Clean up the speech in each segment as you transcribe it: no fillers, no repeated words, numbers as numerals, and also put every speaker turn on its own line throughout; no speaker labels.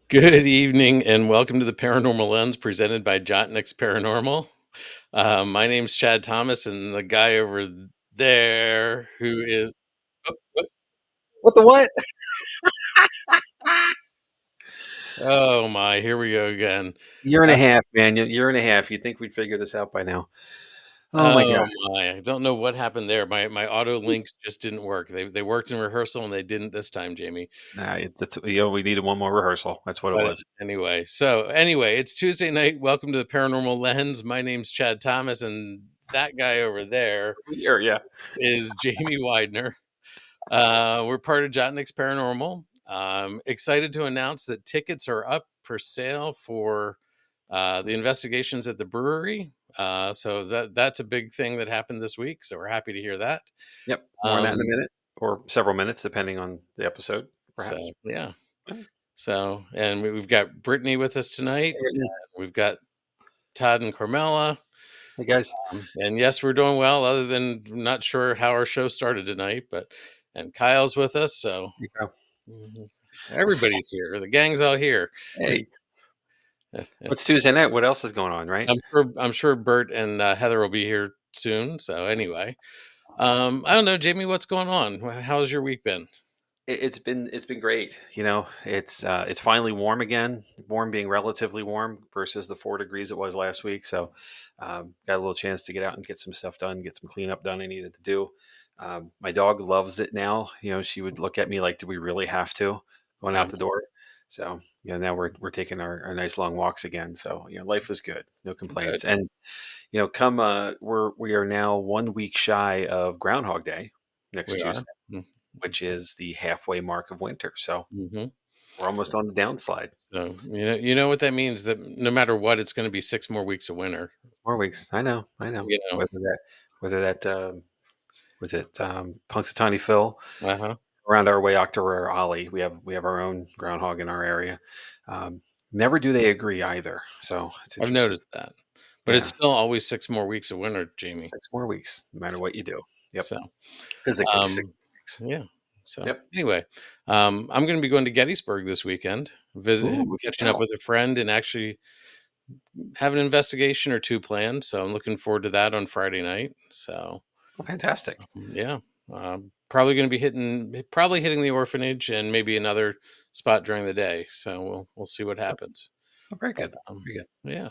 Good evening and welcome to the Paranormal Lens presented by Jotnick's Paranormal. My name's Chad Thomas, and the guy over there who is. Oh,
What the what?
oh my, here we go again.
Year and a
Uh,
half, man. Year and a half. You'd think we'd figure this out by now. Oh my
oh
gosh.
my, I don't know what happened there. My auto links just didn't work. They worked in rehearsal and they didn't this time, Jamie.
Nah, we needed one more rehearsal. That's what it
But
was.
anyway, it's Tuesday night. Welcome to the Paranormal Lens. My name's Chad Thomas, and that guy over there
Year, yeah.
is Jamie Widener. We're part of Jotnick's Paranormal. Excited to announce that tickets are up for sale for the investigations at the brewery. So that's a big thing that happened this week. So we're happy to hear that.
Yep. More on that in a
Um,
minute or several minutes, depending on the episode, perhaps.
so yeah.
Yeah.
So and we've got Brittany with us tonight.
Hey, Whitney.
We've got Todd and Carmela.
Hey, guys.
And yes, we're doing well. Other than not sure how our show started tonight, but and Kyle's with us. So
Here you go.
mhm, everybody's here. The gang's all here.
Hey, what's Tuesday night? What else is going on, right?
I'm sure Bert and Heather will be here soon. So anyway, I don't know, Jamie, what's going on? How's your week been?
It's been great. It's finally warm again. Warm being relatively warm versus the 4 degrees it was last week. So got a little chance to get out and get some stuff done, get some cleanup done I needed to do. My dog loves it now. She would look at me like, "Do we really have to going out
Um,
the door?" So now we're taking our nice long walks again. So life is good, no
good.
complaints. And come we are now 1 week shy of Groundhog Day next
We are.
Tuesday, which is the halfway mark of winter. So
Mm-hmm.
we're almost on the downslide.
So you know what that means, that no matter what, it's going to be 6 more weeks of winter.
More weeks. I know. I know.
You know.
Whether that was it Punxsutawney Phil
Uh huh.
around our way, Octor or Ollie. We have our own groundhog in our area. Never do they agree either. So it's
I've
interesting.
noticed that, but it's
Yeah,
still always 6 more weeks of winter, Jamie.
6 more weeks, no matter
So,
what you do. Yep,
so
physically six
um,
weeks.
yeah. So
Yep.
anyway, I'm going to be going to Gettysburg this weekend,
Ooh,
catching up
tell.
with a friend, and actually have an investigation or two planned. So I'm looking forward to that on Friday night. So
Oh, fantastic.
yeah, probably going to be hitting the orphanage and maybe another spot during the day. So we'll see what happens.
Oh, very
But
good. Very good.
yeah.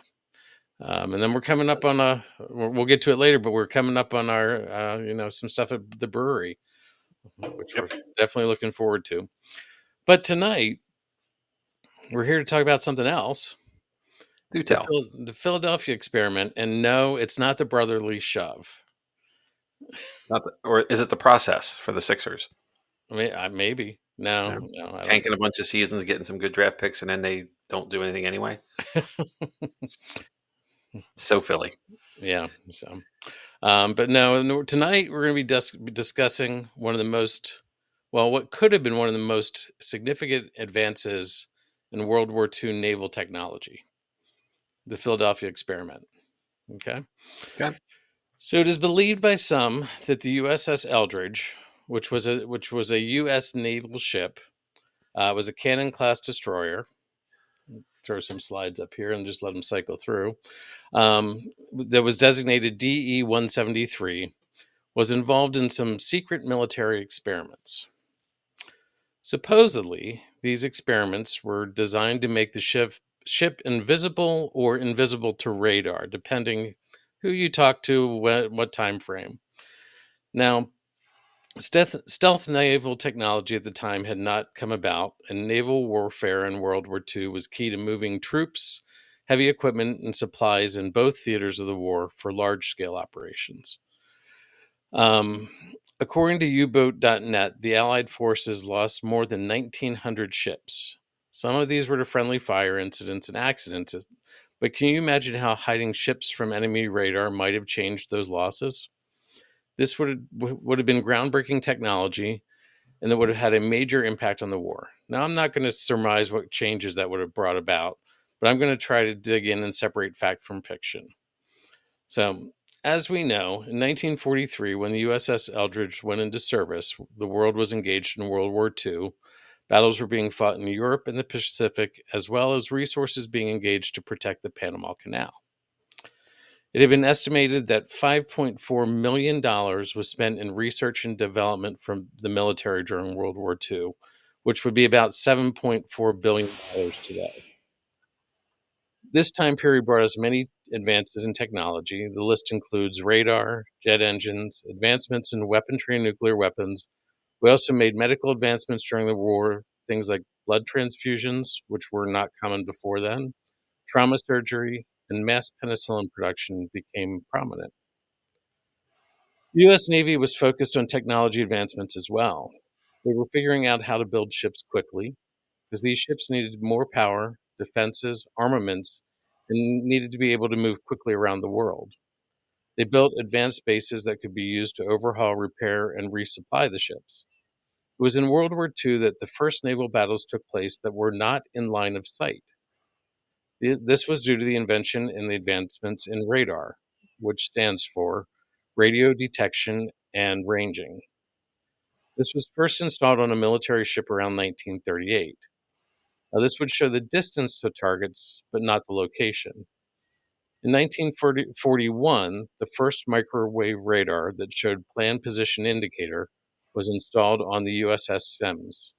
And then we're coming up on we'll get to it later, but we're coming up on our, some stuff at the brewery, which we're
Yep.
definitely looking forward to. But tonight, we're here to talk about something else,
Do tell.
The Philadelphia experiment. And no, it's not the brotherly shove.
It's not the, or is it the process for the Sixers?
I mean, maybe.
Yeah.
No, I don't
Tanking a bunch of seasons, getting some good draft picks, and then they don't do anything anyway.
know.
So Philly.
Yeah. So, but no, tonight we're going to be discussing one of the most, well, what could have been one of the most significant advances in World War II naval technology, the Philadelphia experiment. Okay.
Okay.
So it is believed by some that the USS Eldridge, which was a U.S. naval ship, was a cannon class destroyer. Throw some slides up here and just let them cycle through. That was designated DE 173, was involved in some secret military experiments. Supposedly, these experiments were designed to make the ship invisible or invisible to radar, depending who you talk to, what time frame. Now, stealth naval technology at the time had not come about, and naval warfare in World War II was key to moving troops, heavy equipment, and supplies in both theaters of the war for large scale operations. Um, According to U-boat.net, the Allied forces lost more than 1,900 ships. Some of these were to friendly fire incidents and accidents, but can you imagine how hiding ships from enemy radar might have changed those losses? This would have been groundbreaking technology, and that would have had a major impact on the war. Now, I'm not going to surmise what changes that would have brought about, but I'm going to try to dig in and separate fact from fiction. So, as we know, in 1943, when the USS Eldridge went into service, the world was engaged in World War II, Battles were being fought in Europe and the Pacific, as well as resources being engaged to protect the Panama Canal. It had been estimated that $5.4 million was spent in research and development from the military during World War II, which would be about $7.4 billion today. This time period brought us many advances in technology. The list includes radar, jet engines, advancements in weaponry and nuclear weapons. We also made medical advancements during the war, things like blood transfusions, which were not common before then, trauma surgery, and mass penicillin production became prominent. The U.S. Navy was focused on technology advancements as well. They were figuring out how to build ships quickly because these ships needed more power, defenses, armaments, and needed to be able to move quickly around the world. They built advanced bases that could be used to overhaul, repair, and resupply the ships. It was in World War II that the first naval battles took place that were not in line of sight. This was due to the invention and the advancements in radar, which stands for radio detection and ranging. This was first installed on a military ship around 1938. Now, this would show the distance to targets, but not the location. In 1941, the first microwave radar that showed planned position indicator was installed on the USS Sims.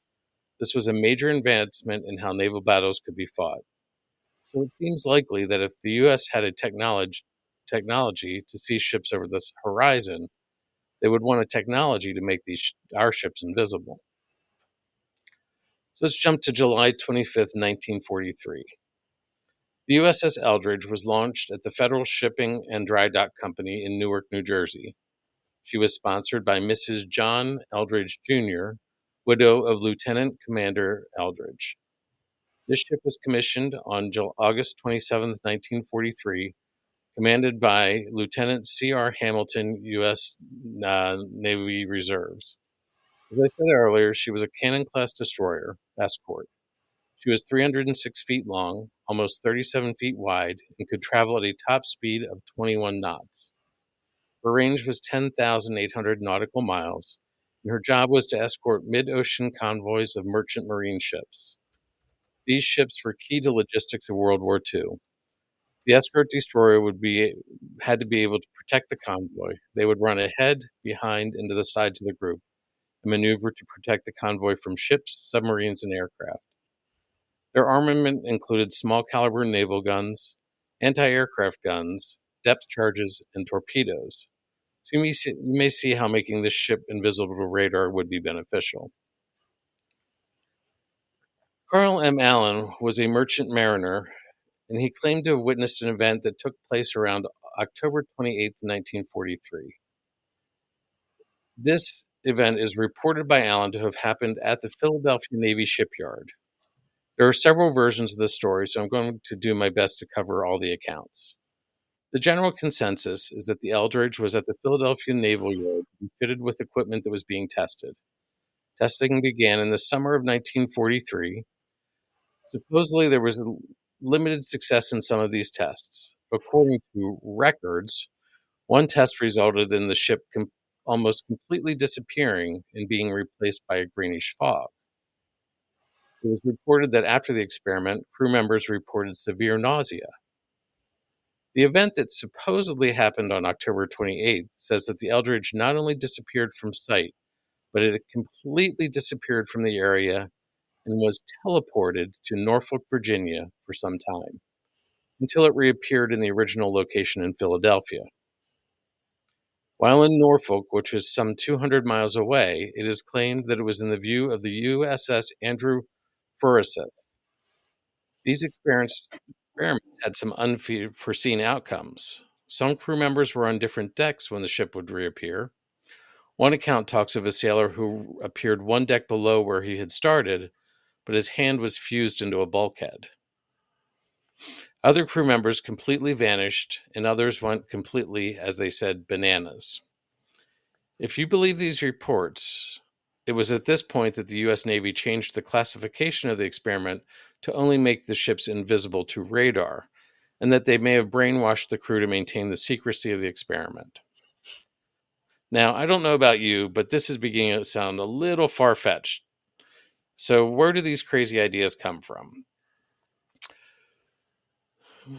This was a major advancement in how naval battles could be fought. So it seems likely that if the US had a technology to see ships over this horizon, they would want a technology to make our ships invisible. So let's jump to July 25th, 1943. The USS Eldridge was launched at the Federal Shipping and Dry Dock Company in Newark, New Jersey. She was sponsored by Mrs. John Eldridge Jr., widow of Lieutenant Commander Eldridge. This ship was commissioned on August 27, 1943, commanded by Lieutenant C.R. Hamilton, U.S. Navy Reserves. As I said earlier, she was a cannon-class destroyer, escort. She was 306 feet long, almost 37 feet wide, and could travel at a top speed of 21 knots. Her range was 10,800 nautical miles, and her job was to escort mid-ocean convoys of merchant marine ships. These ships were key to logistics of World War II. The escort destroyer had to be able to protect the convoy. They would run ahead, behind, and to the sides of the group, and maneuver to protect the convoy from ships, submarines, and aircraft. Their armament included small caliber naval guns, anti-aircraft guns, depth charges, and torpedoes. So you may see how making this ship invisible to radar would be beneficial. Carl M. Allen was a merchant mariner, and he claimed to have witnessed an event that took place around October 28, 1943. This event is reported by Allen to have happened at the Philadelphia Navy shipyard. There are several versions of this story, so I'm going to do my best to cover all the accounts. The general consensus is that the Eldridge was at the Philadelphia Naval Yard and fitted with equipment that was being tested. Testing began in the summer of 1943. Supposedly, there was a limited success in some of these tests. According to records, one test resulted in the ship almost completely disappearing and being replaced by a greenish fog. It was reported that after the experiment, crew members reported severe nausea. The event that supposedly happened on October 28th says that the Eldridge not only disappeared from sight, but it completely disappeared from the area and was teleported to Norfolk, Virginia for some time, until it reappeared in the original location in Philadelphia. While in Norfolk, which was some 200 miles away, it is claimed that it was in the view of the USS Andrew Forsyth. These experiments had some unforeseen outcomes. Some crew members were on different decks when the ship would reappear. One account talks of a sailor who appeared one deck below where he had started, but his hand was fused into a bulkhead. Other crew members completely vanished, and others went completely, as they said, bananas. If you believe these reports, it was at this point that the U.S. Navy changed the classification of the experiment to only make the ships invisible to radar, and that they may have brainwashed the crew to maintain the secrecy of the experiment. Now, I don't know about you, but this is beginning to sound a little far-fetched. So, where do these crazy ideas come from?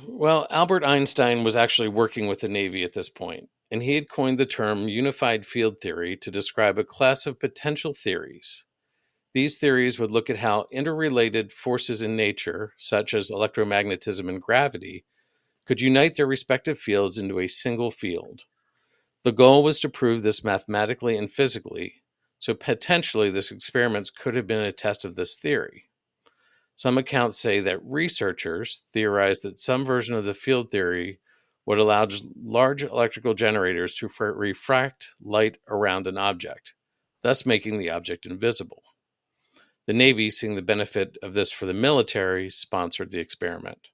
Well, Albert Einstein was actually working with the Navy at this point, and he had coined the term unified field theory to describe a class of potential theories. These theories would look at how interrelated forces in nature, such as electromagnetism and gravity, could unite their respective fields into a single field. The goal was to prove this mathematically and physically, so potentially this experiment could have been a test of this theory. Some accounts say that researchers theorized that some version of the field theory would allow large electrical generators to refract light around an object, thus making the object invisible. The Navy, seeing the benefit of this for the military, sponsored the experiment.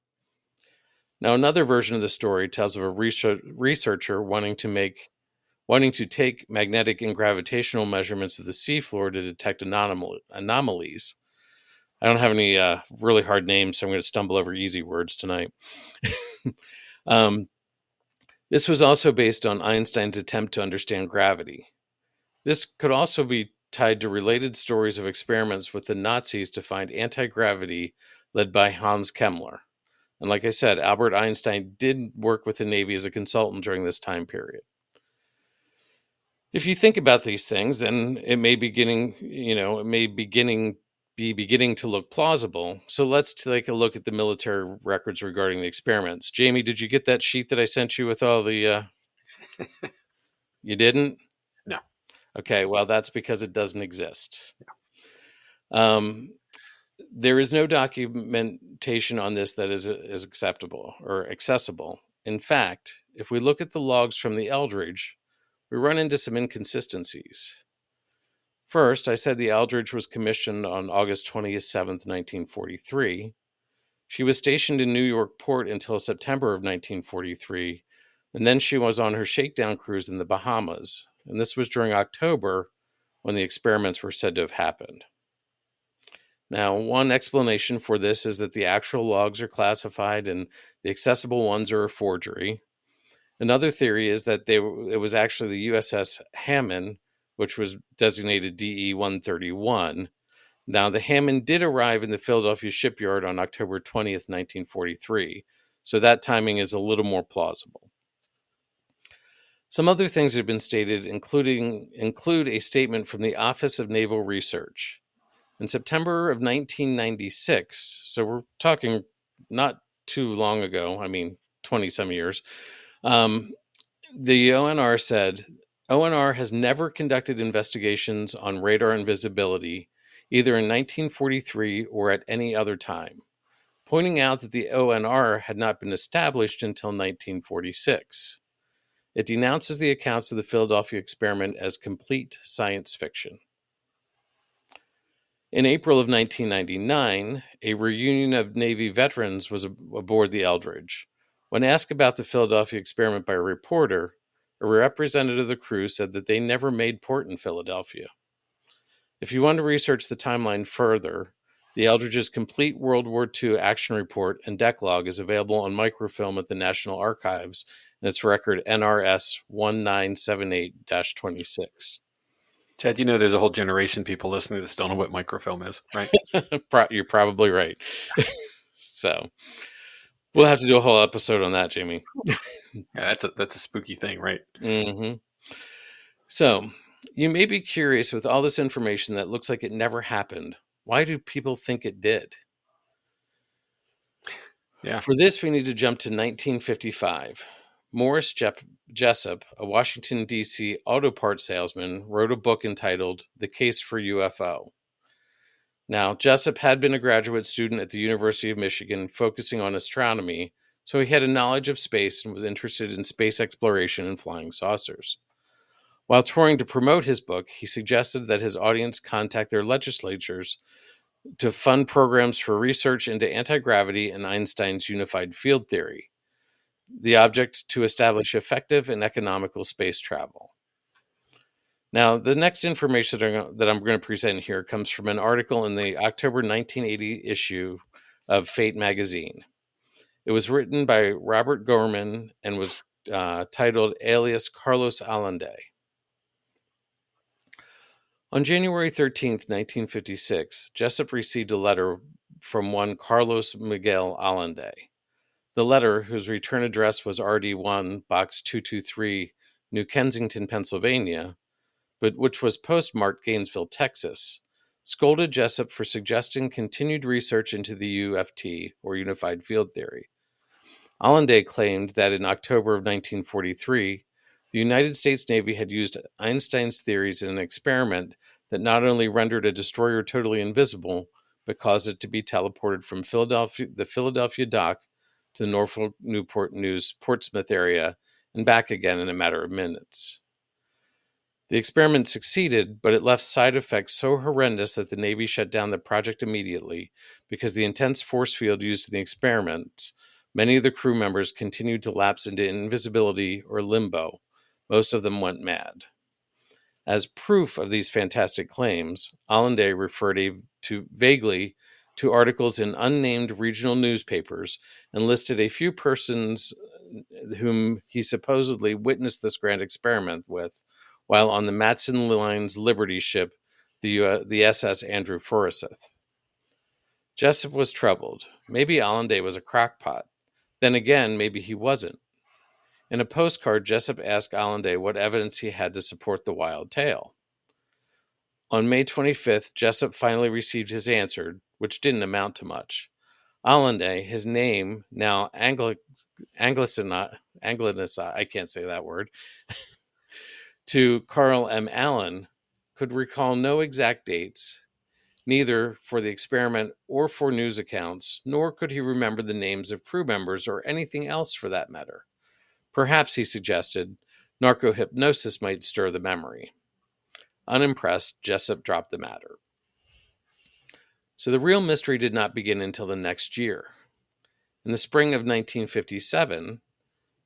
Now, another version of the story tells of a researcher wanting to take magnetic and gravitational measurements of the seafloor to detect anomalies. I don't have any really hard names, so I'm going to stumble over easy words tonight. um, this was also based on Einstein's attempt to understand gravity. This could also be tied to related stories of experiments with the Nazis to find anti gravity led by Hans Kemmler. And like I said, Albert Einstein did work with the Navy as a consultant during this time period. If you think about these things, then it may be beginning to look plausible. So let's take a look at the military records regarding the experiments. Jamie, did you get that sheet that I sent you with all the you didn't?
No.
Okay, well that's because it doesn't exist. Um, there is no documentation on this that is acceptable or accessible. In fact, if we look at the logs from the Eldridge, we run into some inconsistencies. First, I said the Eldridge was commissioned on August 27th, 1943. She was stationed in New York Port until September of 1943, and then she was on her shakedown cruise in the Bahamas. And this was during October when the experiments were said to have happened. Now, one explanation for this is that the actual logs are classified and the accessible ones are a forgery. Another theory is that it was actually the USS Hammond, which was designated DE 131. Now, the Hammond did arrive in the Philadelphia shipyard on October 20th, 1943, so that timing is a little more plausible. Some other things that have been stated include a statement from the Office of Naval Research. In September of 1996, so we're talking not too long ago, 20 some years, the ONR said, ONR has never conducted investigations on radar invisibility, either in 1943 or at any other time, pointing out that the ONR had not been established until 1946. It denounces the accounts of the Philadelphia experiment as complete science fiction. In April of 1999, a reunion of Navy veterans was aboard the Eldridge. When asked about the Philadelphia experiment by a reporter, a representative of the crew said that they never made port in Philadelphia. If you want to research the timeline further, the Eldridge's complete World War II action report and deck log is available on microfilm at the National Archives, and its record NRS 1978-26.
Ted, there's a whole generation of people listening that still know what microfilm is, right?
You're probably right. So we'll have to do a whole episode on that, Jamie.
Yeah, that's a spooky thing, right?
Mm-hmm. So you may be curious, with all this information that looks like it never happened, why do people think it did?
Yeah.
For this, we need to jump to 1955. Morris Jessup, a Washington, D.C. auto parts salesman, wrote a book entitled The Case for UFO. Now, Jessup had been a graduate student at the University of Michigan focusing on astronomy, so he had a knowledge of space and was interested in space exploration and flying saucers. While touring to promote his book, he suggested that his audience contact their legislatures to fund programs for research into anti-gravity and Einstein's unified field theory, the object to establish effective and economical space travel. Now, the next information that I'm going to present here comes from an article in the October 1980 issue of Fate magazine. It was written by Robert Gorman and was titled alias Carlos Allende. On January 13th, 1956, Jessup received a letter from one Carlos Miguel Allende. The letter, whose return address was RD1, Box 223, New Kensington, Pennsylvania, but which was postmarked Gainesville, Texas, scolded Jessup for suggesting continued research into the UFT, or Unified Field Theory. Allende claimed that in October of 1943, the United States Navy had used Einstein's theories in an experiment that not only rendered a destroyer totally invisible, but caused it to be teleported from the Philadelphia dock to the Norfolk Newport News Portsmouth area and back again in a matter of minutes. The experiment succeeded, but it left side effects so horrendous that the Navy shut down the project immediately because the intense force field used in the experiments, many of the crew members continued to lapse into invisibility or limbo. Most of them went mad. As proof of these fantastic claims, Allende referred vaguely to articles in unnamed regional newspapers and listed a few persons whom he supposedly witnessed this grand experiment with while on the Matson Line's Liberty ship, the SS Andrew Forsyth. Jessup was troubled. Maybe Allende was a crackpot. Then again, maybe he wasn't. In a postcard, Jessup asked Allende what evidence he had to support the wild tale. On May 25th, Jessup finally received his answer, which didn't amount to much. Allende, his name now Anglicanized, I can't say that word, to Carl M. Allen, could recall no exact dates, neither for the experiment or for news accounts, nor could he remember the names of crew members or anything else for that matter. Perhaps, he suggested, narcohypnosis might stir the memory. Unimpressed, Jessup dropped the matter. So the real mystery did not begin until the next year. In the spring of 1957,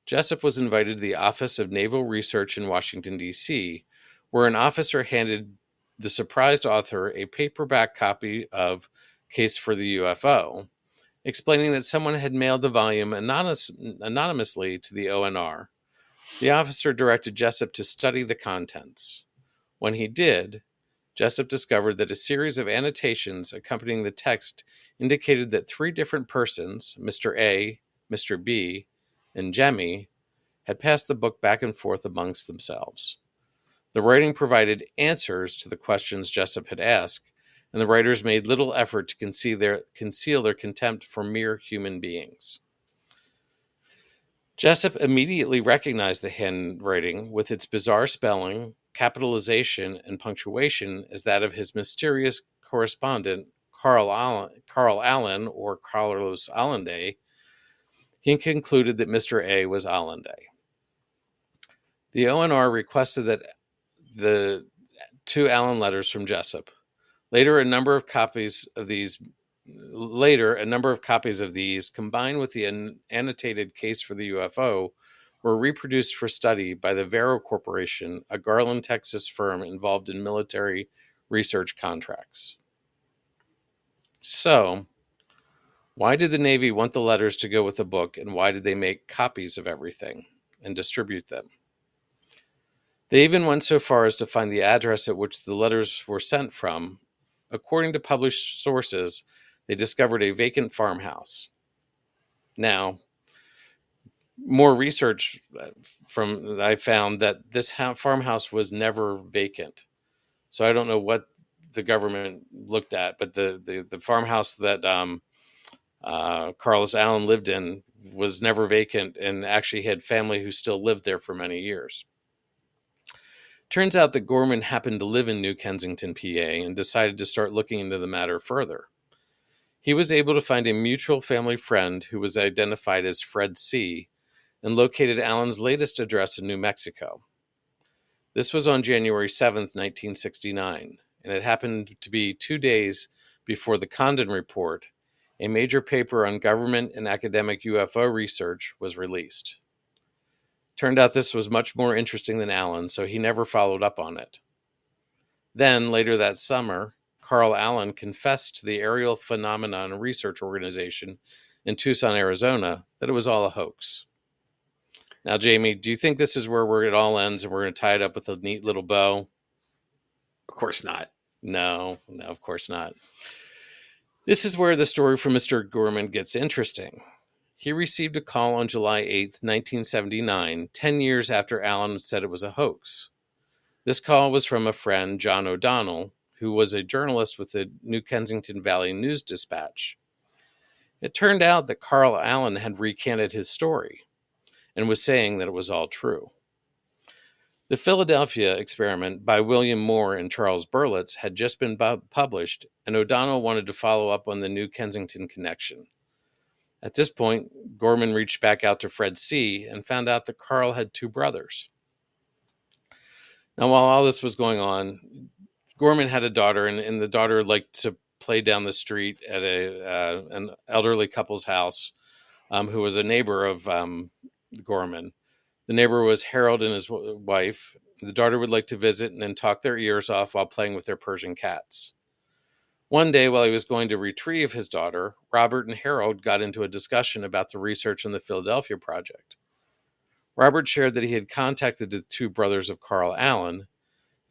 Jessup was invited to the Office of Naval Research in Washington, D.C., where an officer handed the surprised author a paperback copy of Case for the UFO, explaining that someone had mailed the volume anonymously to the ONR. The officer directed Jessup to study the contents. When he did, Jessup discovered that a series of annotations accompanying the text indicated that three different persons, Mr. A, Mr. B, and Jemmy, had passed the book back and forth amongst themselves. The writing provided answers to the questions Jessup had asked, and the writers made little effort to conceal their contempt for mere human beings. Jessup immediately recognized the handwriting with its bizarre spelling, capitalization, and punctuation as that of his mysterious correspondent, Carl Allen, or Carlos Allende. He concluded that Mr. A was Allende. The ONR requested that the two Allen letters from Jessup. Later, a number of copies of these, combined with the annotated Case for the UFO, were reproduced for study by the Vero Corporation, a Garland, Texas firm involved in military research contracts. So, why did the Navy want the letters to go with the book, and why did they make copies of everything and distribute them? They even went so far as to find the address at which the letters were sent from. According to published sources, they discovered a vacant farmhouse. Now, more research I found that this farmhouse was never vacant. So I don't know what the government looked at, but the farmhouse that Carlos Allen lived in was never vacant and actually had family who still lived there for many years. Turns out that Gorman happened to live in New Kensington, PA, and decided to start looking into the matter further. He was able to find a mutual family friend who was identified as Fred C., and located Allen's latest address in New Mexico. This was on January 7th, 1969, and it happened to be 2 days before the Condon Report, a major paper on government and academic UFO research, was released. Turned out this was much more interesting than Allen, so he never followed up on it. Then, later that summer, Carl Allen confessed to the Aerial Phenomenon Research Organization in Tucson, Arizona, that it was all a hoax. Now, Jamie, do you think this is where it all ends and we're going to tie it up with a neat little bow?
Of course not.
No, no, of course not. This is where the story from Mr. Gorman gets interesting. He received a call on July 8th, 1979, 10 years after Allen said it was a hoax. This call was from a friend, John O'Donnell, who was a journalist with the New Kensington Valley News Dispatch. It turned out that Carl Allen had recanted his story and was saying that it was all true. The Philadelphia experiment by William Moore and Charles Berlitz had just been published, and O'Donnell wanted to follow up on the New Kensington connection. At this point, Gorman reached back out to Fred C. and found out that Carl had two brothers. Now, while all this was going on, Gorman had a daughter, and the daughter liked to play down the street at an elderly couple's house who was a neighbor of Gorman. The neighbor was Harold and his wife. The daughter would like to visit and then talk their ears off while playing with their Persian cats. One day, while he was going to retrieve his daughter, Robert and Harold got into a discussion about the research on the Philadelphia project. Robert shared that he had contacted the two brothers of Carl Allen.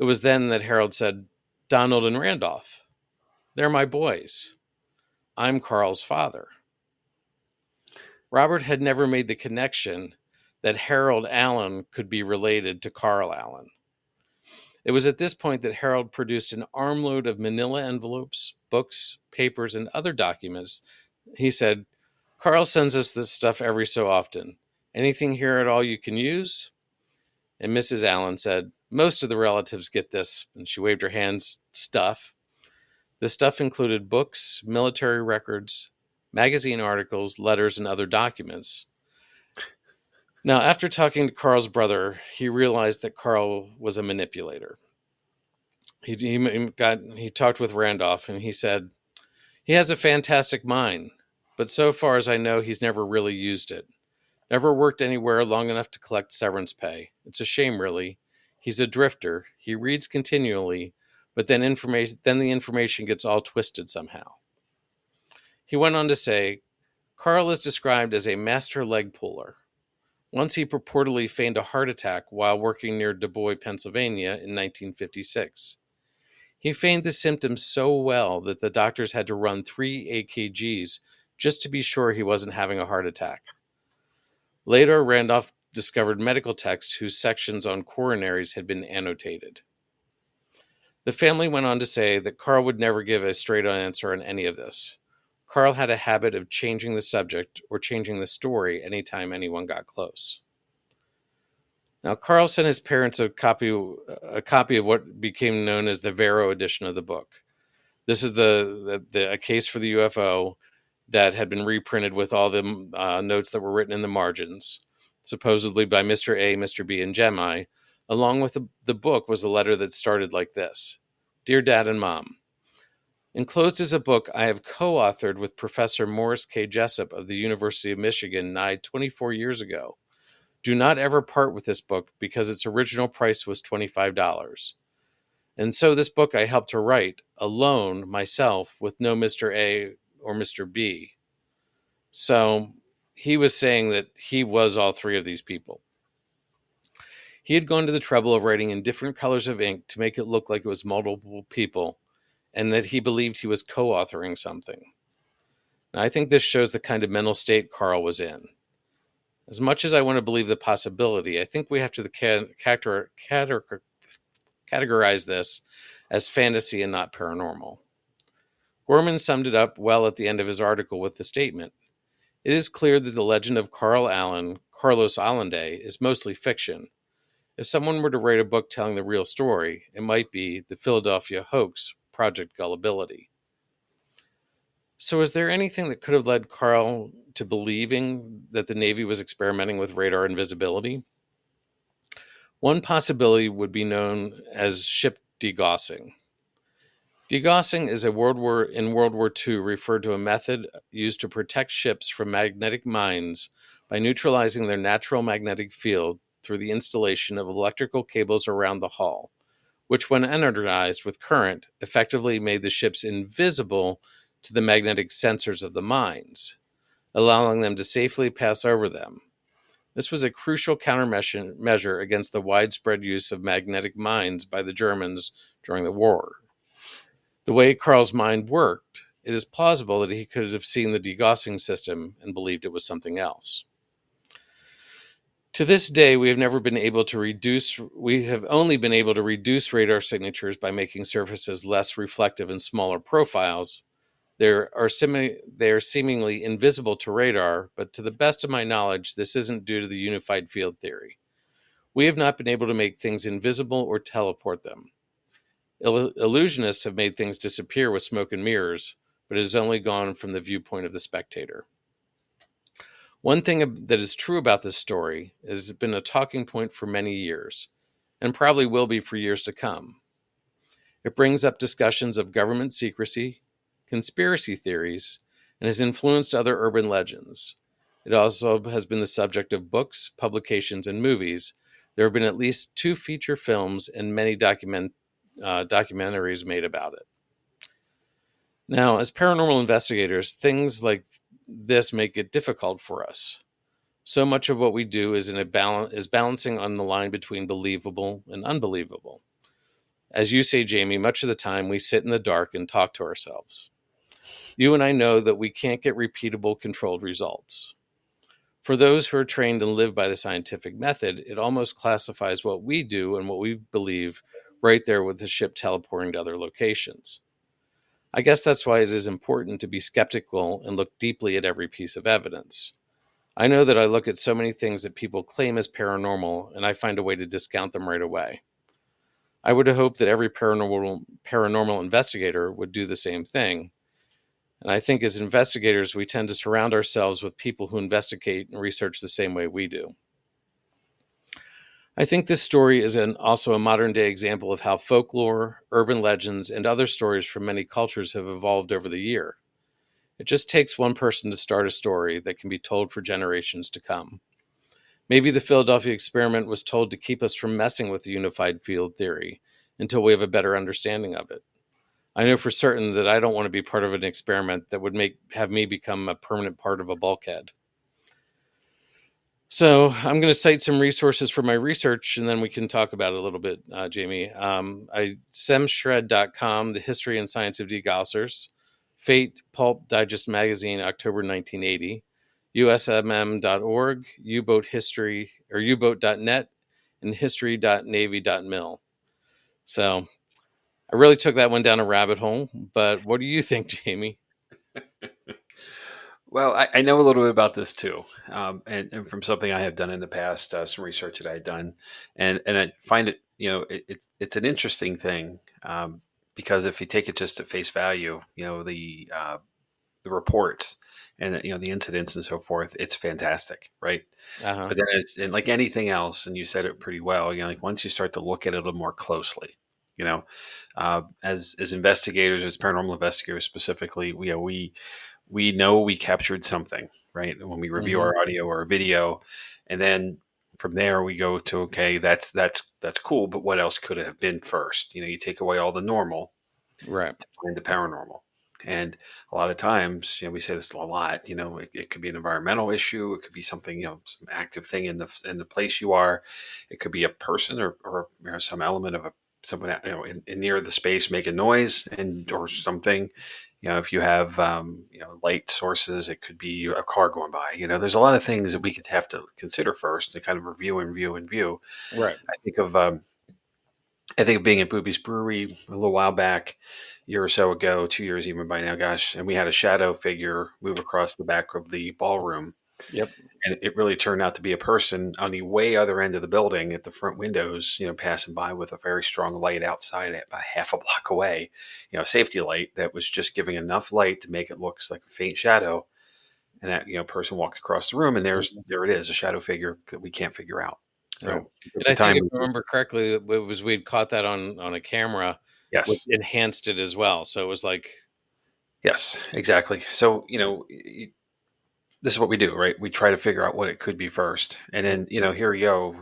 It was then that Harold said, "Donald and Randolph. They're my boys. I'm Carl's father." Robert had never made the connection that Harold Allen could be related to Carl Allen. It was at this point that Harold produced an armload of manila envelopes, books, papers, and other documents. He said, "Carl sends us this stuff every so often. Anything here at all you can use?" And Mrs. Allen said, "Most of the relatives get this," and she waved her hands, "stuff." The stuff included books, military records, magazine articles, letters, and other documents. Now, after talking to Carl's brother, he realized that Carl was a manipulator. He talked with Randolph, and he said, "He has a fantastic mind, but so far as I know, he's never really used it. Never worked anywhere long enough to collect severance pay. It's a shame, really. He's a drifter. He reads continually, but then the information gets all twisted somehow." He went on to say, "Carl is described as a master leg puller. Once he purportedly feigned a heart attack while working near Du Bois, Pennsylvania in 1956. He feigned the symptoms so well that the doctors had to run 3 AKGs just to be sure he wasn't having a heart attack." Later, Randolph discovered medical texts whose sections on coronaries had been annotated. The family went on to say that Carl would never give a straight answer on any of this. Carl had a habit of changing the subject or changing the story anytime anyone got close. Now, Carl sent his parents a copy of what became known as the Vero edition of the book. This is a case for the UFO that had been reprinted with all the notes that were written in the margins, supposedly by Mr. A, Mr. B, and Gemini. Along with the book was a letter that started like this: "Dear Dad and Mom, enclosed is a book I have co-authored with Professor Morris K. Jessup of the University of Michigan nigh 24 years ago. Do not ever part with this book because its original price was $25. And so this book I helped to write, alone, myself, with no Mr. A or Mr. B." So he was saying that he was all three of these people. He had gone to the trouble of writing in different colors of ink to make it look like it was multiple people, and that he believed he was co-authoring something. Now, I think this shows the kind of mental state Carl was in. As much as I want to believe the possibility, I think we have to categorize this as fantasy and not paranormal. Gorman summed it up well at the end of his article with the statement, "It is clear that the legend of Carl Allen, Carlos Allende, is mostly fiction. If someone were to write a book telling the real story, it might be The Philadelphia Hoax, Project Gullibility." So is there anything that could have led Carl to believing that the Navy was experimenting with radar invisibility? One possibility would be known as ship degaussing. Degaussing is in World War II referred to a method used to protect ships from magnetic mines by neutralizing their natural magnetic field through the installation of electrical cables around the hull, which when energized with current effectively made the ships invisible to the magnetic sensors of the mines, allowing them to safely pass over them. This was a crucial countermeasure against the widespread use of magnetic mines by the Germans during the war. The way Carl's mind worked, it is plausible that he could have seen the degaussing system and believed it was something else. To this day, we have only been able to reduce radar signatures by making surfaces less reflective and smaller profiles. They are seemingly invisible to radar, but to the best of my knowledge, this isn't due to the unified field theory. We have not been able to make things invisible or teleport them. Illusionists have made things disappear with smoke and mirrors, but it has only gone from the viewpoint of the spectator. One thing that is true about this story is it's been a talking point for many years, and probably will be for years to come. It brings up discussions of government secrecy, conspiracy theories, and has influenced other urban legends. It also has been the subject of books, publications, and movies. There have been at least 2 feature films and many documentaries made about it. Now, as paranormal investigators, things like this make it difficult for us. So much of what we do is balancing on the line between believable and unbelievable. As you say, Jamie, much of the time we sit in the dark and talk to ourselves. You and I know that we can't get repeatable, controlled results. For those who are trained and live by the scientific method, it almost classifies what we do and what we believe right there with the ship teleporting to other locations. I guess that's why it is important to be skeptical and look deeply at every piece of evidence. I know that I look at so many things that people claim as paranormal, and I find a way to discount them right away. I would hope that every paranormal investigator would do the same thing. And I think as investigators, we tend to surround ourselves with people who investigate and research the same way we do. I think this story is also a modern day example of how folklore, urban legends, and other stories from many cultures have evolved over the year. It just takes one person to start a story that can be told for generations to come. Maybe the Philadelphia experiment was told to keep us from messing with the unified field theory until we have a better understanding of it. I know for certain that I don't want to be part of an experiment that would have me become a permanent part of a bulkhead. So I'm going to cite some resources for my research, and then we can talk about it a little bit, Jamie. Semshred.com, The History and Science of Degaussers, Fate, Pulp Digest Magazine, October 1980, usmm.org, U-Boat History, or U-Boat.net, and history.navy.mil. So I really took that one down a rabbit hole, but what do you think, Jamie?
Well, I know a little bit about this too, and from something I have done in the past, some research that I had done, and I find it, it's an interesting thing, because if you take it just at face value, the reports and the incidents and so forth, it's fantastic, right?
Uh-huh.
But then it's and like anything else, and you said it pretty well. Like once you start to look at it a little more closely, you know, as investigators, as paranormal investigators specifically, we know we captured something, right? When we review
Hmm.
our audio or video, and then from there we go to, okay, that's cool, but what else could it have been first? You take away all the normal
Right.
to find the paranormal. And a lot of times, we say this a lot. It could be an environmental issue. It could be something, some active thing in the place you are. It could be a person or some element of someone in near the space making noise and or something. If you have light sources, it could be a car going by. There's a lot of things that we could have to consider first to kind of review and view and view.
Right.
I think of um, I think of being at Booby's Brewery a little while back, a year or so ago, 2 years even by now, gosh, and we had a shadow figure move across the back of the ballroom.
Yep.
And it really turned out to be a person on the way other end of the building at the front windows, passing by with a very strong light outside at about half a block away, a safety light that was just giving enough light to make it look like a faint shadow. And that, person walked across the room and there it is, a shadow figure that we can't figure out.
Right.
So at
And
the
I think
time,
if I remember correctly, it was we'd caught that on a camera, which
yes.
enhanced it as well. So it was like,
Yes, exactly. So, this is what we do, right? We try to figure out what it could be first. And then, here we go,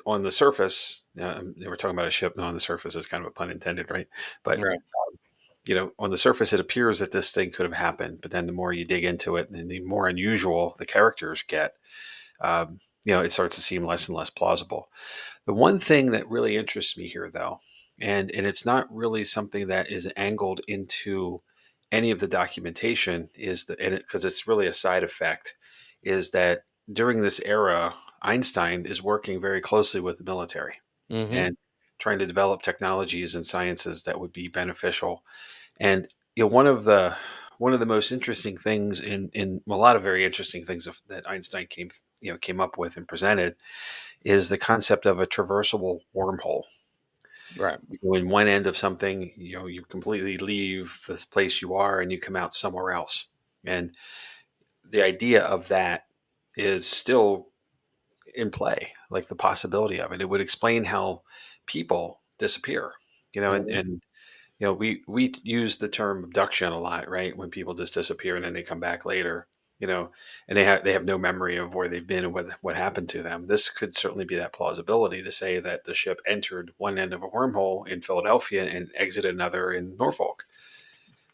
on the surface, we're talking about a ship, and on the surface is kind of a pun intended, right? But,
right.
on the surface, it appears that this thing could have happened. But then the more you dig into it and the more unusual the characters get, it starts to seem less and less plausible. The one thing that really interests me here, though, and it's not really something that is angled into any of the documentation, is that, and because it's really a side effect, is that during this era, Einstein is working very closely with the military
Mm-hmm.
and trying to develop technologies and sciences that would be beneficial. And one of the most interesting things in a lot of very interesting things that Einstein came up with and presented is the concept of a traversable wormhole.
Right.
In one end of something, you completely leave this place you are and you come out somewhere else. And the idea of that is still in play, like the possibility of it. It would explain how people disappear,
Mm-hmm.
and we use the term abduction a lot, right? When people just disappear and then they come back later, you know, and they have no memory of where they've been and what happened to them. This could certainly be that plausibility to say that the ship entered one end of a wormhole in Philadelphia and exited another in Norfolk,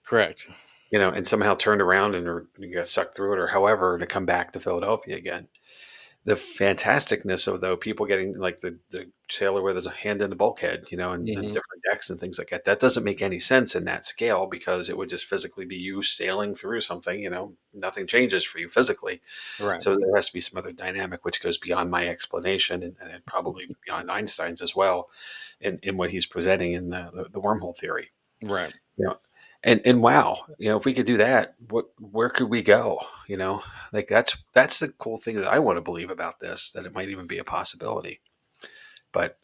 Correct.
and somehow turned around and or you got sucked through it or however to come back to Philadelphia again. The fantasticness of though people getting like the sailor with his hand in the bulkhead, and
Mm-hmm.
different decks and things like that. That doesn't make any sense in that scale because it would just physically be you sailing through something. Nothing changes for you physically.
Right.
So there has to be some other dynamic which goes beyond my explanation and probably beyond Einstein's as well in what he's presenting in the wormhole theory.
Right.
You know, and wow, if we could do that, where could we go? Like that's the cool thing that I want to believe about this, that it might even be a possibility. But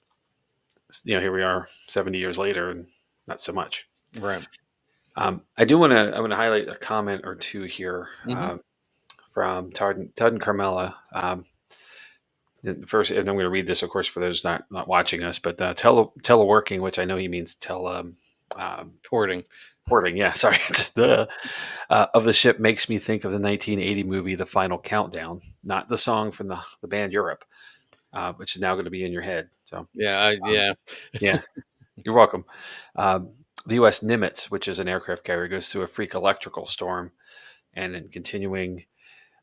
here we are 70 years later and not so much.
Right.
I want to highlight a comment or two here
Mm-hmm.
from Todd and Carmela. First, and I'm going to read this, of course, for those not watching us, but teleworking, which I know he means um,
Porting.
porting. Yeah, sorry, just of the ship makes me think of the 1980 movie The Final Countdown, not the song from the band Europe, which is now going to be in your head. So,
Yeah.
um,
Yeah.
yeah, you're welcome. Um, the U.S. Nimitz, which is an aircraft carrier, goes through a freak electrical storm, and then continuing.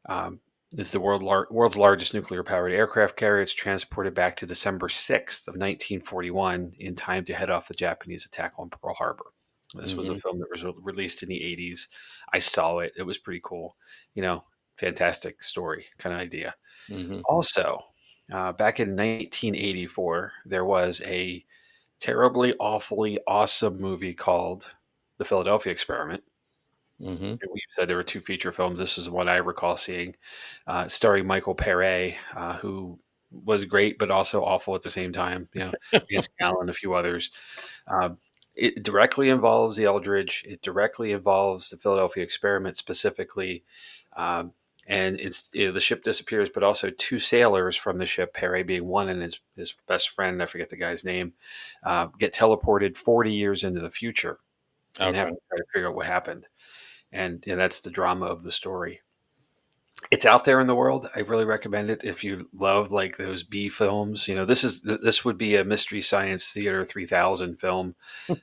Um, is the world's largest nuclear powered aircraft carrier. It's transported back to December 6th of 1941 in time to head off the Japanese attack on Pearl Harbor. This was a
Mm-hmm.
film that was released in the 80s. I saw it. It was pretty cool. Fantastic story kind of idea.
Mm-hmm.
Also, back in 1984, there was a terribly, awfully awesome movie called The Philadelphia Experiment.
Mm-hmm.
We said there were two feature films. This is the one I recall seeing, starring Michael Pere, who was great but also awful at the same time. Nancy Allen, a few others. Um, it directly involves the Eldridge. It directly involves the Philadelphia experiment specifically. Um, and the ship disappears, but also two sailors from the ship, Pere being one and his best friend, I forget the guy's name, get teleported 40 years into the future and have
Okay.
to try to figure out what happened. And that's the drama of the story. It's out there in the world. I really recommend it if you love like those B films. This would be a Mystery Science Theater 3000 film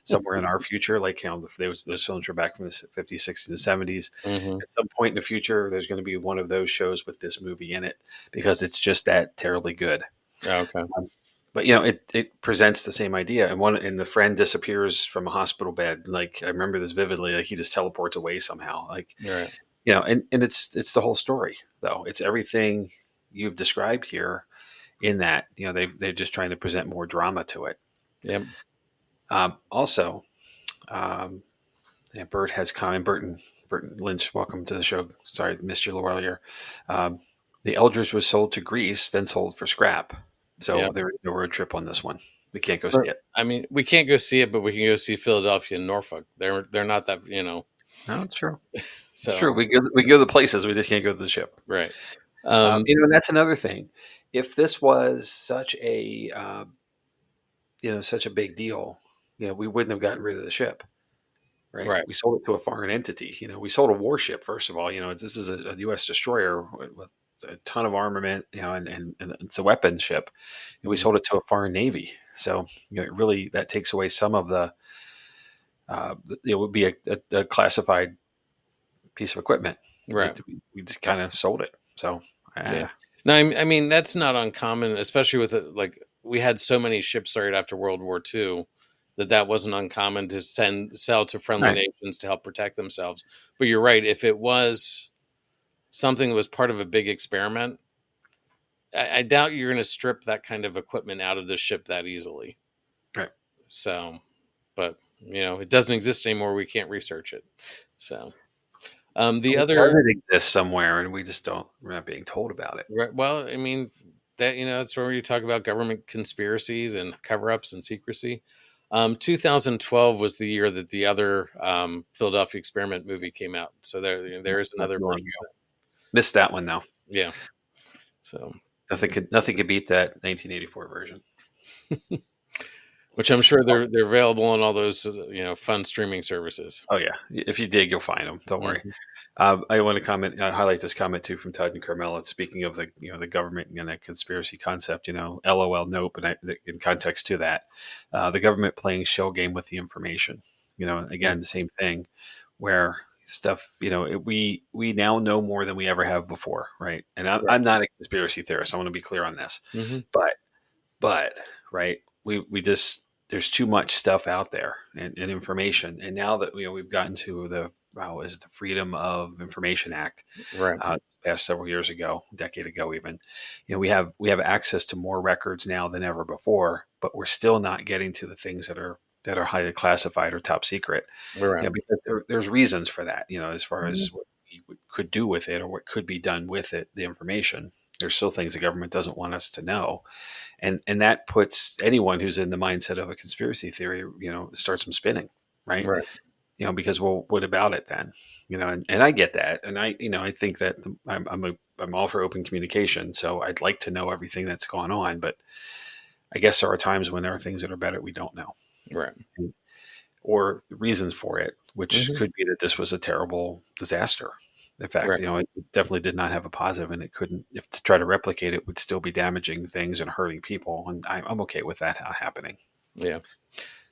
somewhere in our future. Like those films were back from the 50s, 60s, and 70s.
Mm-hmm.
At some point in the future, there's going to be one of those shows with this movie in it because it's just that terribly good.
Okay.
Um, but it presents the same idea, and the friend disappears from a hospital bed. Like I remember this vividly. Like he just teleports away somehow. Like
Right.
and it's the whole story though. It's everything you've described here in that they're just trying to present more drama to it.
Yep.
Also, um, yeah, Bert has comment. Burton Lynch, welcome to the show. Sorry, missed you a little earlier. Um, the Eldridge was sold to Greece, then sold for scrap. So
Yeah.
there was no road trip on this one. We can't go
But
see it.
I mean, we can't go see it, but we can go see Philadelphia and Norfolk. They're not that,
No, it's true. It's
So
true. We go to the places. We just can't go to the ship.
right. Um,
And that's another thing. If this was such a big deal, we wouldn't have gotten rid of the ship, right?
right.
We sold it to a foreign entity. We sold a warship, first of all. This is a U.S. destroyer with a ton of armament, and it's a weapon ship. And we
Mhm.
sold it to a foreign navy. So, it really, that takes away some of it would be a classified piece of equipment.
Right.
We just kind of sold it. So,
Yeah.
uh,
No, I mean that's not uncommon, especially with like we had so many ships started after World War II that wasn't uncommon to sell to friendly
Right.
nations to help protect themselves. But you're right, if it was something that was part of a big experiment, I doubt you're going to strip that kind of equipment out of the ship that easily.
Right.
So, but it doesn't exist anymore. We can't research it. So, the
Or does
other
it exist somewhere and we just don't? We're not being told about it.
right, well, I mean that that's where you talk about government conspiracies and cover-ups and secrecy. 2012 was the year that the other Philadelphia Experiment movie came out. So there is
Not
another
too long
version
ago.
of
Missed that one though.
it. Yeah. So,
Nothing could beat that 1984 version.
which I'm sure they're available on all those fun streaming services.
Oh yeah, if you dig, you'll find them. Don't worry.
Mhm.
I want to highlight this comment too from Todd and Carmela. Speaking of the government and a conspiracy concept, LOL, nope. But in context to that, the government playing shell game with the information.
Yeah.
Again, the same thing, where stuff. We now know more than we ever have before, right? And
Right.
I'm not a conspiracy theorist. I want to be clear on this,
Hmm.
but but right, we just there's too much stuff out there and information, and now that we've gotten to the is it the Freedom of Information Act
Right.
passed several years ago, a decade ago even. We have access to more records now than ever before, but we're still not getting to the things that are highly classified or top secret.
Right.
Because there's reasons for that. As far
Mhm.
as what we could do with it or what could be done with it, the information. There's still things the government doesn't want us to know, and that puts anyone who's in the mindset of a conspiracy theory, starts them spinning, right?
Right.
Because, well, what about it then? And I get that, and I think that I'm all for open communication, so I'd like to know everything that's going on, but I guess there are times when there are things that are better we don't know,
Right.
or reasons for it, which
Hmm.
could be that this was a terrible disaster. In fact,
Right.
it definitely did not have a positive, and it couldn't. If to try to replicate it would still be damaging things and hurting people, and I'm okay with that happening.
Yeah.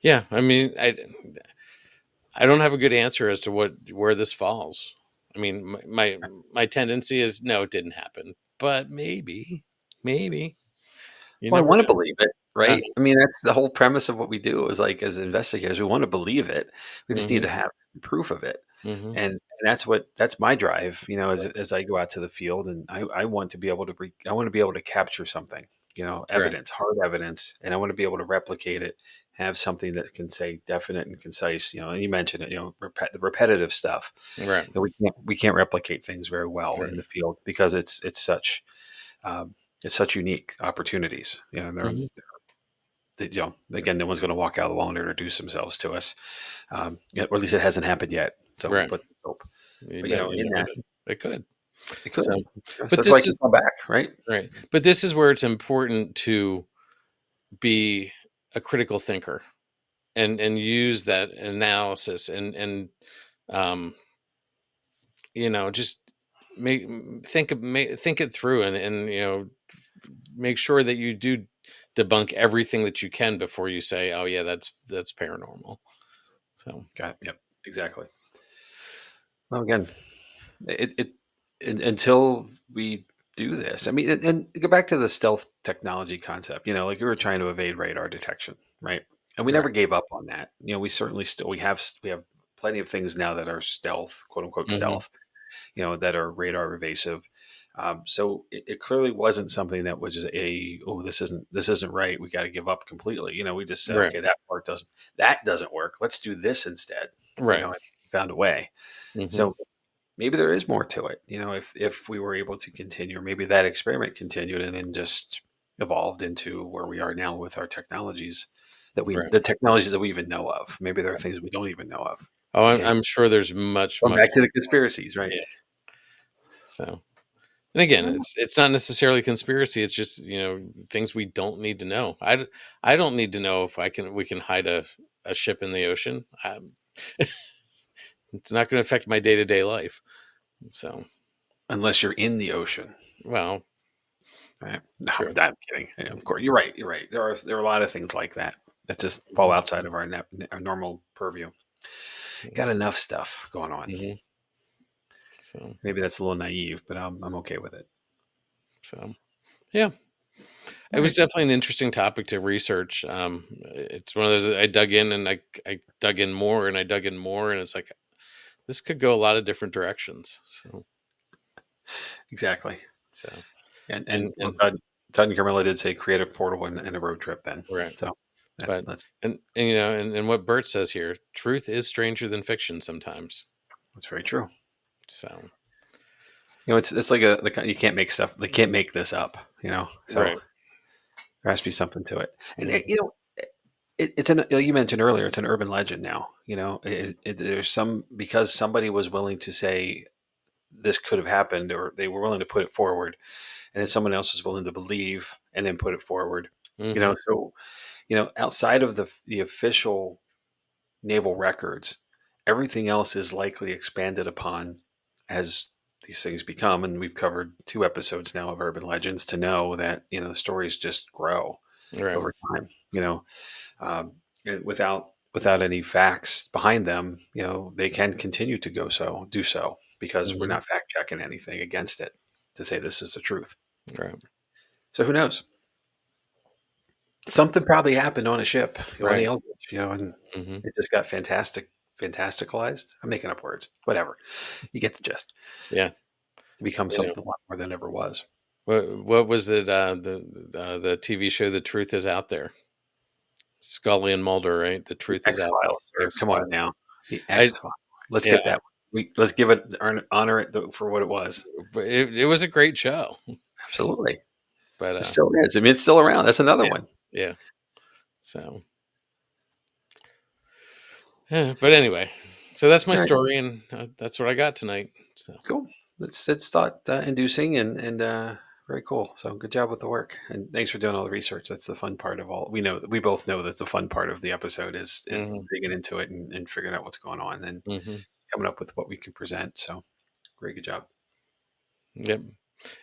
Yeah. I mean, I don't have a good answer as to where this falls. I mean, my tendency is no, it didn't happen, but maybe you
Well, I
never
want to
know.
believe it,
Uh,
right? I mean, that's the whole premise of what we do. Is like as investigators, we want to believe it. We just need
hmm.
to have proof of it,
Hmm.
and that's my drive. As I go out to the field, and I want to be able to I want to be able to capture something,
Right.
evidence, hard evidence, and I want to be able to replicate it. Have something that can say definite and concise. And you mentioned it. The repetitive stuff.
Right.
We can't replicate things very well in
Right.
the field because um, it's such unique opportunities.
Hmm.
Again, no one's going to walk out of the wall and introduce themselves to us, or at least it hasn't happened yet. So,
Right.
but hope.
You
But
bet. You
in
never
that,
know. It could.
it could.
So,
So
but
that's why I
this is
keep going back, right?
right. But this is where it's important to be a critical thinker and use that analysis and um just make think it through and make sure that you do debunk everything that you can before you say, oh yeah, that's paranormal. So
Got it. Yep, exactly. Well, again, until we do this, I mean, and go back to the stealth technology concept. Like we were trying to evade radar detection, right? And we
right.
never gave up on that. We certainly still we have plenty of things now that are stealth, quote unquote
Hmm.
stealth, that are radar evasive. So it clearly wasn't something that was just this isn't right. We got to give up completely. We just said,
Right.
okay, that doesn't work. Let's do this instead.
Right.
And found a way.
Hmm.
So maybe there is more to it. If we were able to continue, or maybe that experiment continued and then just evolved into where we are now with our technologies
Right.
the technologies that we even know of. Maybe there are things we don't even know of.
Oh,
Again,
I'm sure there's much
going
much
back to the conspiracies, right?
yeah. So and again, it's not necessarily conspiracy. It's just things we don't need to know. I don't need to know if we can hide a ship in the ocean. It's not going to affect my day to day life. So
Unless you're in the ocean.
well,
Right? No,
true.
I'm kidding. Yeah, of course, you're right. You're right. There are a lot of things like that that just fall outside of our normal purview. Got enough stuff going on.
Hmm. So
Maybe that's a little naive, but I'm okay with it.
So yeah,
All
it was
right.
definitely an interesting topic to research. It's one of those that I dug in and I dug in more and I dug in more, and it's like this could go a lot of different directions.
Exactly.
So
And well,
and
Todd and Carmela did say create a portal and a road trip then.
right,
So
but
that's
and you know, and what Bert says here, truth is stranger than fiction sometimes.
that's very true.
So
It's like you can't make stuff. They can't make this up. So
right.
there has to be something to it. And
Mhm.
it's an like you mentioned earlier. It's an urban legend now. There's some because somebody was willing to say this could have happened, or they were willing to put it forward, and then someone else was willing to believe and then put it forward.
Mhm.
So outside of the official naval records, everything else is likely expanded upon as these things become. And we've covered 2 episodes now of urban legends to know that the stories just grow
Right.
over time. Um, and without any facts behind them, they can continue to do so because we're
Mhm.
not fact checking anything against it to say this is the truth.
Right.
So who knows? Something probably happened on a ship, on the
Right.
Eldridge, and
Mhm.
it just got fantasticalized. I'm making up words. Whatever. You get the gist.
Yeah.
To become
You know,
something a lot more than ever was.
what was it? The TV show The Truth Is Out There. Scully and Mulder, right? The
The
truth is
X
out there.
Files, sir.
X
Come on
Files.
now. The
I
X Files. Let's
yeah,
get that. Let's give it honor it for what it was.
but it was a great show.
Absolutely.
But
It still is. I mean, it's still around. That's another
yeah,
one.
yeah. So yeah, but anyway, so that's my
All right.
story, and that's what I got tonight. So
Cool. It's thought inducing and very cool. So good job with the work, and thanks for doing all the research. That's the fun part of all. We both know that the fun part of the episode is
hmm
digging into it and figuring out what's going on and
hmm
coming up with what we can present. So very good job.
yep.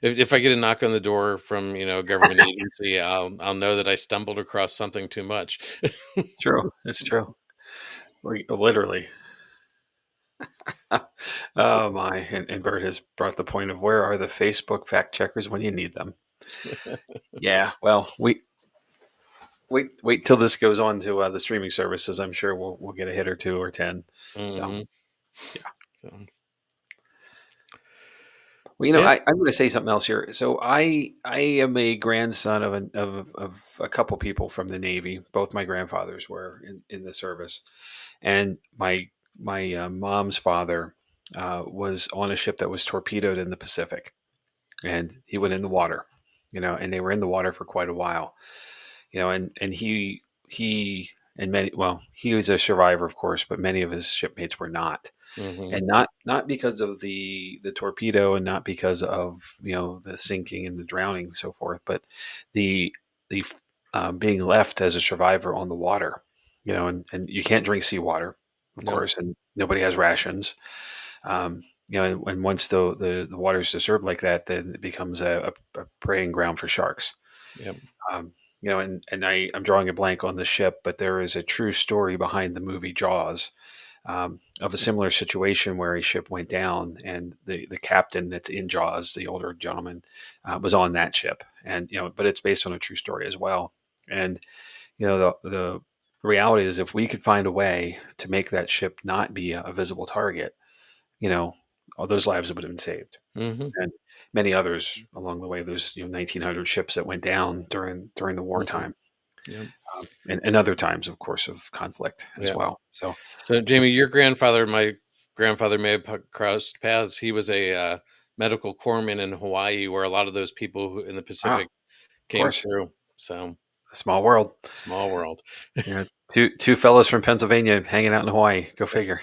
If I get a knock on the door from a government agency, I'll know that I stumbled across something too much.
It's true. It's true. Literally. Oh my! And Bert has brought the point of where are the Facebook fact checkers when you need them? Yeah. Well, wait till this goes on to the streaming services. I'm sure we'll get a hit or two or 10. So
hmm
yeah.
So
Well,
yeah.
I'm going to say something else here. So I am a grandson of a couple people from the Navy. Both my grandfathers were in the service, and my mom's father was on a ship that was torpedoed in the Pacific, and he went in the water, and they were in the water for quite a while, and he and many well he was a survivor, of course, but many of his shipmates were not,
hmm
and not because of the torpedo and not because of the sinking and the drowning and so forth, but the being left as a survivor on the water, and you can't drink seawater, of
No.
course, and nobody has rations. And once the water is disturbed like that, then it becomes a preying ground for sharks.
Yep.
And I'm drawing a blank on the ship, but there is a true story behind the movie Jaws, of a similar situation where a ship went down, and the captain that's in Jaws, the older gentleman, was on that ship, and but it's based on a true story as well. And the reality is, if we could find a way to make that ship not be a visible target, you know, all those lives would have been saved,
hmm
and many others along the way. There's 1,900 ships that went down during the
hmm
wartime,
Yep.
and other times, of course, of conflict as
Yeah.
well. So
So, Jamie, your grandfather, my grandfather may have crossed paths. He was a medical corpsman in Hawaii, where a lot of those people in the
wow,
Pacific
of
came
course,
through. So,
a small world.
small world.
Two fellows from Pennsylvania hanging out in Hawaii. Go figure.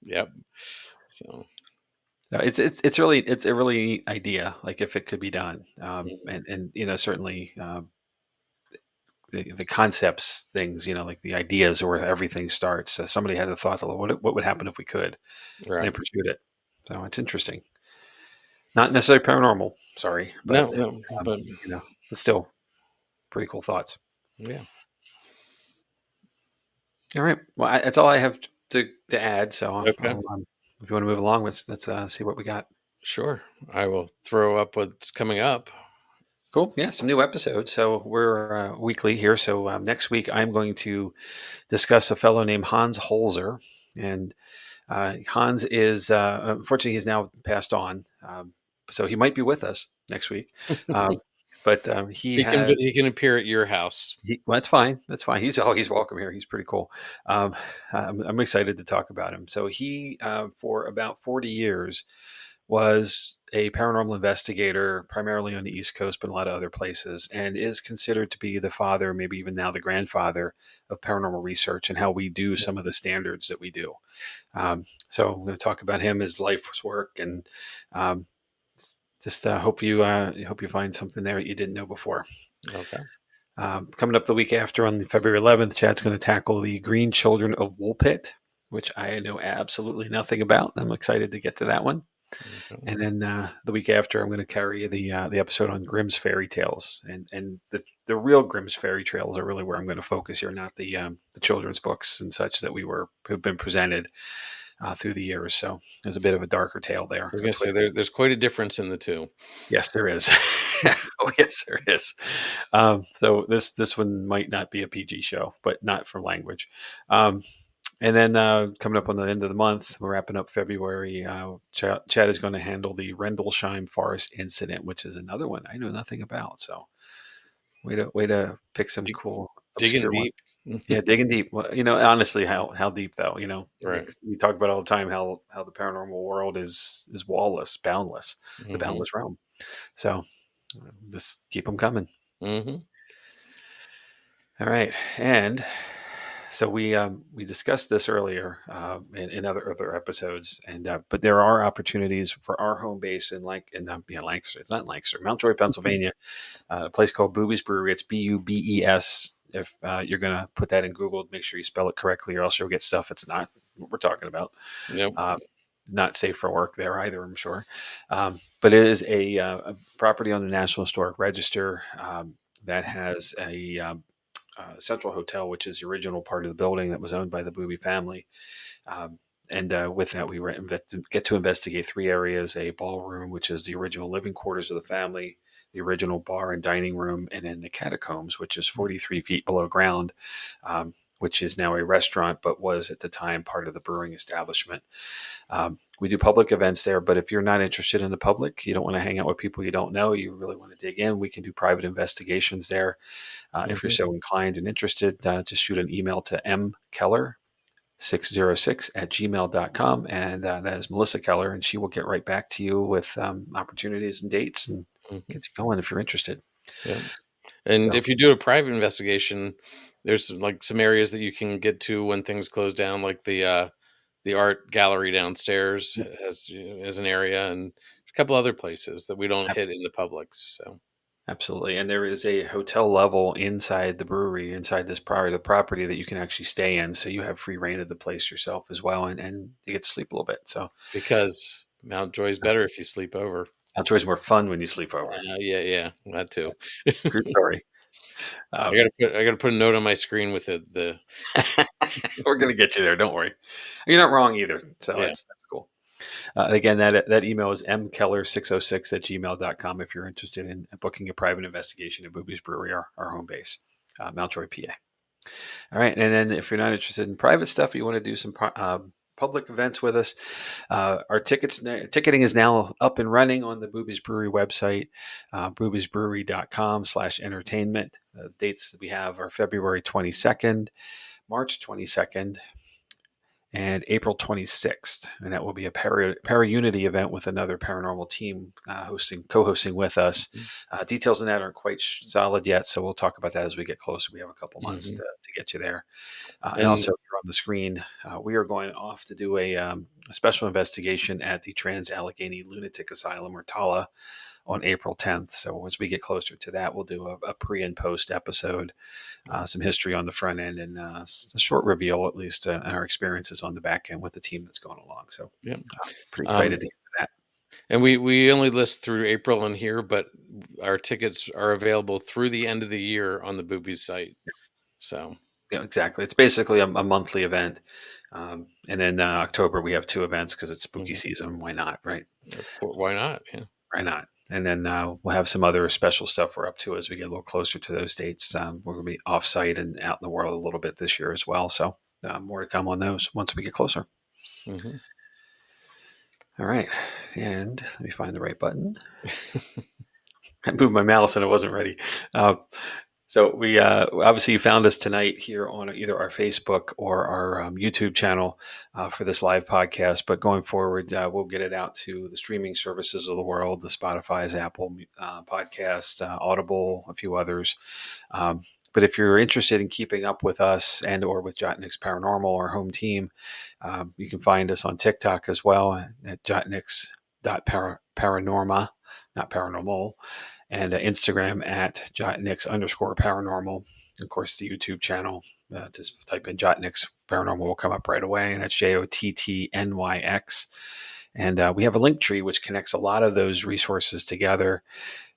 Yep. So,
No, it's a really neat idea. Like if it could be done,
mhm.
and certainly the concepts, things, like the ideas are where everything starts. So somebody had a thought, what would happen if we could, and
Right.
pursued it. So it's interesting. Not necessarily paranormal, sorry, but
No, no,
um,
but
it's still pretty cool thoughts.
yeah.
All right, well, that's all I have to add. So
Okay.
if you want to move along, let's see what we got.
Sure. I will throw up what's coming up.
Cool. Yeah, some new episodes. So we're weekly here. So next week I'm going to discuss a fellow named Hans Holzer, and Hans is unfortunately he's now passed on, so he might be with us next week. Um, but he has.
He can appear at your house.
Well, that's fine. That's fine. He's welcome here. He's pretty cool. Um, I'm excited to talk about him. So he, for about 40 years, was a paranormal investigator, primarily on the East Coast, but a lot of other places, and is considered to be the father, maybe even now the grandfather of paranormal research and how we do some of the standards that we do. So I'm going to talk about him, his life's work, and um, just hope you find something there that you didn't know before.
Okay.
Coming up the week after on February 11th, Chad's going to tackle the Green Children of Woolpit, which I know absolutely nothing about. I'm excited to get to that one.
Okay.
And then the week after, I'm going to carry the episode on Grimm's fairy tales, and the real Grimm's fairy tales are really where I'm going to focus here, not the children's books and such that who've been presented through the years. So there's a bit of a darker tale
I
there,
was
a
going to say
twist.
there's quite a difference in the two.
Yes, there is. Oh, yes, there is. So this one might not be a PG show, but not for language. Um, and then coming up on the end of the month, we're wrapping up February. Chad is going to handle the Rendlesham Forest incident, which is another one I know nothing about. So way to pick some
Dig-
cool
Digging
obscure one.
deep.
Yeah, digging deep. Well, honestly, how deep though?
Right.
We talk about all the time how the paranormal world is wall-less, boundless, the
Hmm.
boundless realm. So just keep them coming.
Hmm.
All right, and so we discussed this earlier in other episodes, and but there are opportunities for our home base in Lancaster. It's not Lancaster, Mount Joy, Pennsylvania. A place called Booby's Brewery. It's Bubes. If you're gonna put that in Google, make sure you spell it correctly, or else you'll get stuff it's not what we're talking about.
Yep.
Uh, not safe for work there either, I'm sure. But it is a property on the National Historic Register that has a Central Hotel, which is the original part of the building that was owned by the Booby family. Um, and with that, get to investigate three areas: a ballroom, which is the original living quarters of the family, the original bar and dining room, and then the catacombs, which is 43 feet below ground, which is now a restaurant, but was at the time part of the brewing establishment. We do public events there, but if you're not interested in the public, you don't want to hang out with people you don't know, you really want to dig in, we can do private investigations there. If you're
Hmm.
so inclined and interested, just shoot an email to mkeller606 at gmail.com. And that is Melissa Keller, and she will get right back to you with opportunities and dates and
Hmm.
get you going if you're interested.
Yep. And
So,
if you do a private investigation, there's like some areas that you can get to when things close down, like the art gallery downstairs has is an area, and a couple other places that we don't
ab-
hit in the public. So
absolutely. And there is a hotel level inside the brewery, inside this part of the property that you can actually stay in. So you have free reign of the place yourself as well. And you get to sleep a little bit. So
because Mount Joy's better if you sleep over.
outdoors more fun when you sleep over.
Yeah, yeah, that too.
True story. Um,
I gotta put a note on my screen with the
we're going to get you there. Don't worry. You're not wrong either. So
yeah.
that's cool. Again, that email is mkeller606 at gmail.com if you're interested in booking a private investigation at Booby's Brewery, our home base, Mount Joy, PA. All right. And then if you're not interested in private stuff, you want to do some public events with us, our ticketing is now up and running on the Booby's Brewery website, boobiesbrewery.com/entertainment. The dates that we have are February 22nd, March 22nd, and April 26th. And that will be a para-unity event with another paranormal team co-hosting with us. Details on that aren't quite solid yet, so we'll talk about that as we get closer. We have a couple months
Hmm.
to get you there. And
And
also, here on the screen, we are going off to do a special investigation at the Trans Allegheny Lunatic Asylum, or TALA, on April 10th. So as we get closer to that, we'll do a pre and post episode, some history on the front end, and a short reveal, at least, our experiences on the back end with the team that's going along. So
yeah.
pretty
Um,
excited to get to that.
and we only list through April on here, but our tickets are available through the end of the year on the Boobies site. So
Yeah, exactly. It's basically a monthly event. And then October we have two events because it's spooky
Mhm.
season. Why not, right?
Of course, why not? Yeah.
Why not? And then we'll have some other special stuff we're up to as we get a little closer to those dates. We're going to be offsite and out in the world a little bit this year as well. So more to come on those once we get closer.
Mhm.
All right. And let me find the right button. I moved my mouse and it wasn't ready. Uh, So we obviously you found us tonight here on either our Facebook or our YouTube channel for this live podcast. But going forward, we'll get it out to the streaming services of the world: the Spotify's, Apple Podcasts, Audible, a few others. But if you're interested in keeping up with us and or with Jotnick's Paranormal, our home team, you can find us on TikTok as well at jotnicks.paranorma, not paranormal, and Instagram at jotnix_paranormal. Of course, the YouTube channel, just type in Jotnix Paranormal will come up right away, and that's JOTTNYX. And we have a link tree which connects a lot of those resources together.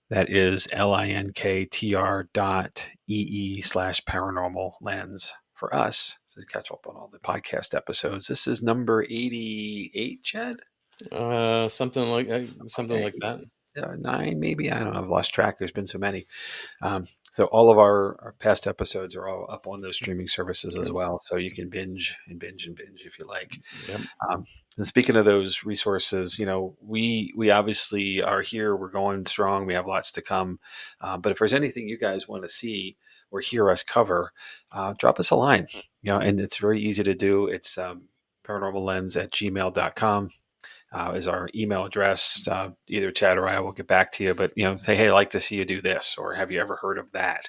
That is link.ee/paranormal lens for us to catch up on all the podcast episodes. This is number 88, Chad.
Something
Okay,
like that.
nine maybe. I don't know. I've lost track. There's been so many. So all of our past episodes are all up on those streaming services as
Yep.
well. So you can binge and binge and binge if you like.
Yep.
And speaking of those resources, we obviously are here. We're going strong. We have lots to come. But if there's anything you guys want to see or hear us cover, drop us a line. And it's very easy to do. It's paranormallens@gmail.com. Is our email address. Either Chad or I will get back to you, but say, hey, I'd like to see you do this, or have you ever heard of that?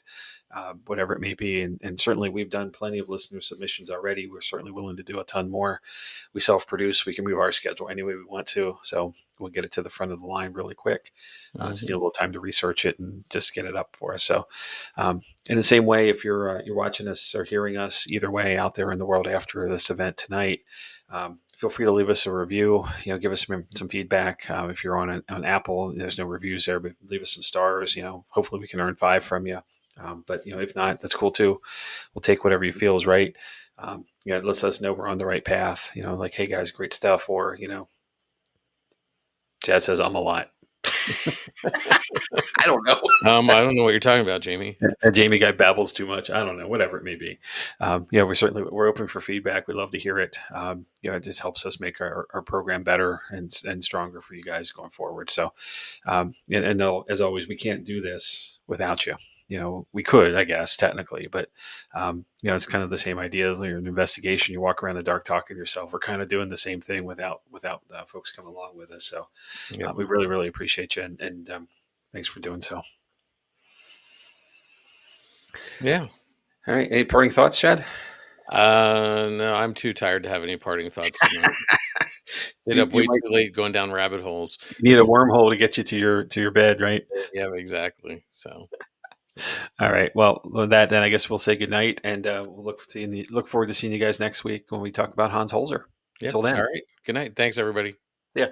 Whatever it may be, and certainly we've done plenty of listener submissions already. We're certainly willing to do a ton more. We self-produce; we can move our schedule any way we want to, so we'll get it to the front of the line really quick. Just need a
Mhm.
little time to research it and just get it up for us. So, in the same way, if you're watching us or hearing us either way out there in the world after this event tonight, feel free to leave us a review. Give us some feedback. If you're on Apple, there's no reviews there, but leave us some stars. Hopefully we can earn 5 from you. But if not, that's cool too. We'll take whatever you feel is right. It lets us know we're on the right path. Like, hey guys, great stuff. Or Chad says I'm a lot. I don't know.
I don't know what you're talking about, Jamie.
A Jamie guy babbles too much. I don't know, whatever it may be. We're open for feedback. We love to hear it. It just helps us make our program better and stronger for you guys going forward. So, and no, as always, we can't do this without you. We could, I guess, technically, but it's kind of the same idea as you're an investigation. You walk around the dark talking to yourself. We're kind of doing the same thing without folks coming along with us. So,
Yep.
we really, really appreciate you, and thanks for doing so.
Yeah.
All right. Any parting thoughts, Chad?
No, I'm too tired to have any parting thoughts tonight. Stayed
You,
up
you
way
might
too late going down rabbit holes.
need a wormhole to get you to your bed, right?
Yeah, exactly. So,
All right. Well, with that, then I guess we'll say goodnight, and we'll look forward to seeing you guys next week when we talk about Hans Holzer.
yeah.
Until
All
then,
right. Good night. Thanks, everybody.
yeah.